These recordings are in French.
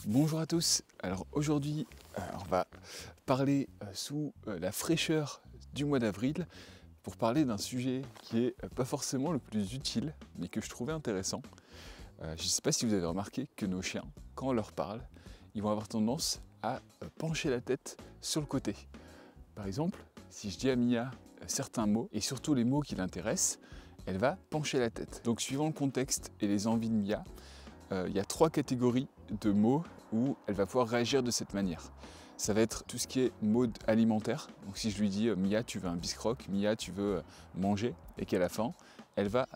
Bonjour à tous, alors aujourd'hui on va parler sous la fraîcheur du mois d'avril pour parler d'un sujet qui est pas forcément le plus utile mais que je trouvais intéressant. Je ne sais pas si vous avez remarqué que nos chiens, quand on leur parle, ils vont avoir tendance à pencher la tête sur le côté. Par exemple, si je dis à Mia certains mots et surtout les mots qui l'intéressent, elle va pencher la tête. Donc suivant le contexte et les envies de Mia, il y a 3 catégories de mots où elle va pouvoir réagir de cette manière. Ça va être tout ce qui est mode alimentaire. Donc si je lui dis Mia tu veux un biscroc, Mia tu veux manger et qu'elle a faim, elle va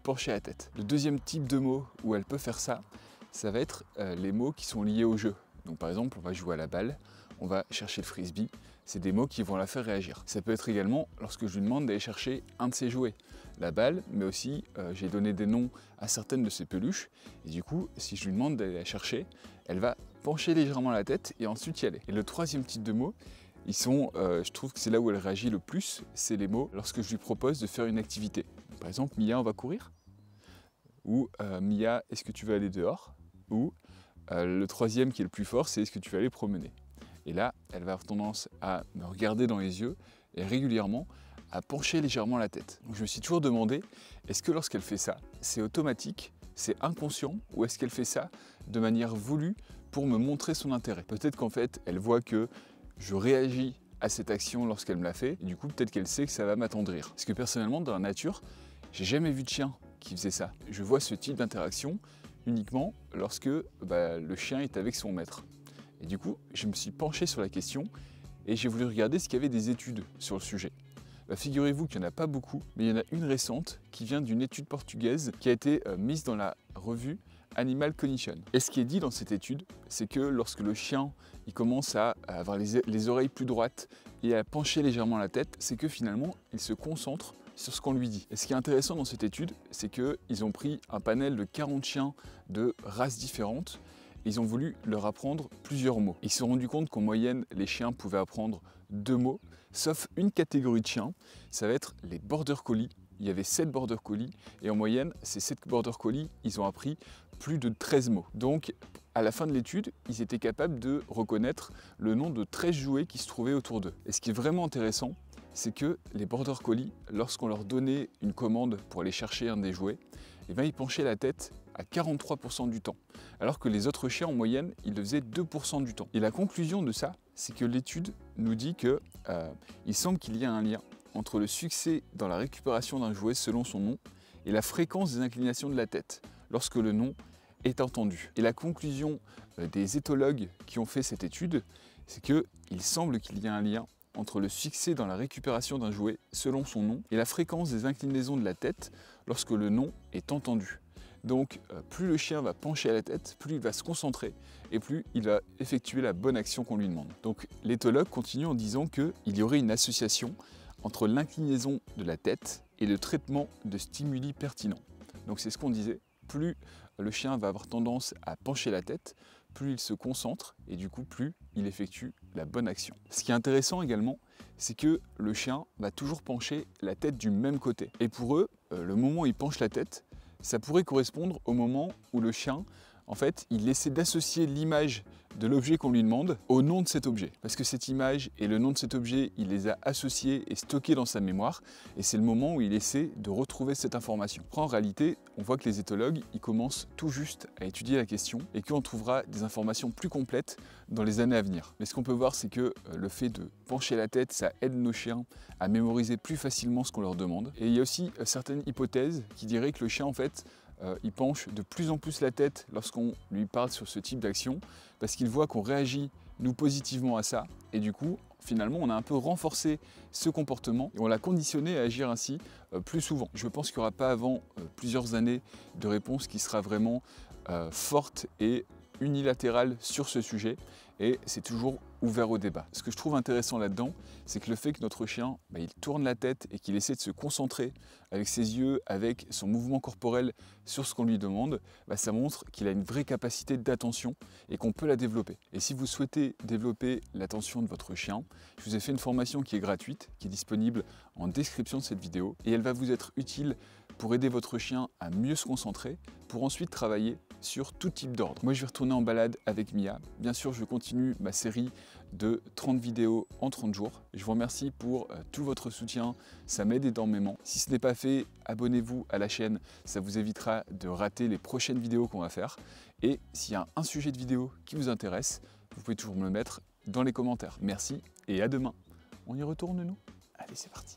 pencher la tête. Le deuxième type de mots où elle peut faire ça, ça va être les mots qui sont liés au jeu. Donc par exemple on va jouer à la balle, on va chercher le frisbee, c'est des mots qui vont la faire réagir. Ça peut être également lorsque je lui demande d'aller chercher un de ses jouets, la balle, mais aussi j'ai donné des noms à certaines de ses peluches, et du coup si je lui demande d'aller la chercher, elle va pencher légèrement la tête et ensuite y aller. Et le troisième type de mots, ils sont, je trouve que c'est là où elle réagit le plus, c'est les mots lorsque je lui propose de faire une activité. Par exemple, Mia, on va courir? Ou Mia, est-ce que tu veux aller dehors? Ou le troisième qui est le plus fort, c'est est-ce que tu veux aller promener? Et là, elle va avoir tendance à me regarder dans les yeux et régulièrement à pencher légèrement la tête. Donc je me suis toujours demandé, est-ce que lorsqu'elle fait ça, c'est automatique, c'est inconscient, ou est-ce qu'elle fait ça de manière voulue pour me montrer son intérêt? Peut-être qu'en fait, elle voit que je réagis à cette action lorsqu'elle me l'a fait, et du coup peut-être qu'elle sait que ça va m'attendrir. Parce que personnellement, dans la nature, j'ai jamais vu de chien qui faisait ça. Je vois ce type d'interaction uniquement lorsque le chien est avec son maître. Et du coup, je me suis penché sur la question et j'ai voulu regarder s'il y avait des études sur le sujet. Figurez-vous qu'il n'y en a pas beaucoup, mais il y en a une récente qui vient d'une étude portugaise qui a été mise dans la revue Animal Cognition. Et ce qui est dit dans cette étude, c'est que lorsque le chien il commence à avoir les oreilles plus droites et à pencher légèrement la tête, c'est que finalement, il se concentre sur ce qu'on lui dit. Et ce qui est intéressant dans cette étude, c'est qu'ils ont pris un panel de 40 chiens de races différentes. Ils ont voulu leur apprendre plusieurs mots. Ils se sont rendus compte qu'en moyenne, les chiens pouvaient apprendre 2 mots, sauf une catégorie de chiens, ça va être les border collies. Il y avait 7 border collies et en moyenne, ces 7 border collies, ils ont appris plus de 13 mots. Donc, à la fin de l'étude, ils étaient capables de reconnaître le nom de 13 jouets qui se trouvaient autour d'eux. Et ce qui est vraiment intéressant, c'est que les border collies, lorsqu'on leur donnait une commande pour aller chercher un des jouets, ils penchaient la tête à 43% du temps, alors que les autres chiens en moyenne, ils le faisaient 2% du temps. Et la conclusion de ça, c'est que l'étude nous dit que il semble qu'il y a un lien entre le succès dans la récupération d'un jouet selon son nom et la fréquence des inclinations de la tête lorsque le nom est entendu. Et la conclusion des éthologues qui ont fait cette étude, c'est qu'il semble qu'il y a un lien entre le succès dans la récupération d'un jouet selon son nom et la fréquence des inclinaisons de la tête lorsque le nom est entendu. Donc plus le chien va pencher la tête, plus il va se concentrer et plus il va effectuer la bonne action qu'on lui demande. Donc l'éthologue continue en disant qu'il y aurait une association entre l'inclinaison de la tête et le traitement de stimuli pertinents. Donc c'est ce qu'on disait, plus le chien va avoir tendance à pencher la tête, plus il se concentre et du coup plus il effectue la bonne action. Ce qui est intéressant également, c'est que le chien va toujours pencher la tête du même côté. Et pour eux, le moment où il penche la tête, ça pourrait correspondre au moment où le chien, en fait, il essaie d'associer l'image de l'objet qu'on lui demande au nom de cet objet. Parce que cette image et le nom de cet objet, il les a associés et stockés dans sa mémoire, et c'est le moment où il essaie de retrouver cette information. Après, en réalité, on voit que les éthologues, ils commencent tout juste à étudier la question et qu'on trouvera des informations plus complètes dans les années à venir. Mais ce qu'on peut voir, c'est que le fait de pencher la tête, ça aide nos chiens à mémoriser plus facilement ce qu'on leur demande. Et il y a aussi certaines hypothèses qui diraient que le chien, en fait, il penche de plus en plus la tête lorsqu'on lui parle sur ce type d'action parce qu'il voit qu'on réagit nous positivement à ça et du coup finalement on a un peu renforcé ce comportement et on l'a conditionné à agir ainsi plus souvent. Je pense qu'il n'y aura pas avant plusieurs années de réponse qui sera vraiment forte et unilatérale sur ce sujet et c'est toujours ouvert au débat. Ce que je trouve intéressant là-dedans, c'est que le fait que notre chien, il tourne la tête et qu'il essaie de se concentrer avec ses yeux, avec son mouvement corporel sur ce qu'on lui demande, ça montre qu'il a une vraie capacité d'attention et qu'on peut la développer. Et si vous souhaitez développer l'attention de votre chien, je vous ai fait une formation qui est gratuite, qui est disponible en description de cette vidéo, et elle va vous être utile pour aider votre chien à mieux se concentrer, pour ensuite travailler sur tout type d'ordre. Moi, je vais retourner en balade avec Mia. Bien sûr, je continue ma série de 30 vidéos en 30 jours. Je vous remercie pour tout votre soutien, ça m'aide énormément. Si ce n'est pas fait, abonnez-vous à la chaîne, ça vous évitera de rater les prochaines vidéos qu'on va faire. Et s'il y a un sujet de vidéo qui vous intéresse, vous pouvez toujours me le mettre dans les commentaires. Merci et à demain. On y retourne, nous? Allez, c'est parti.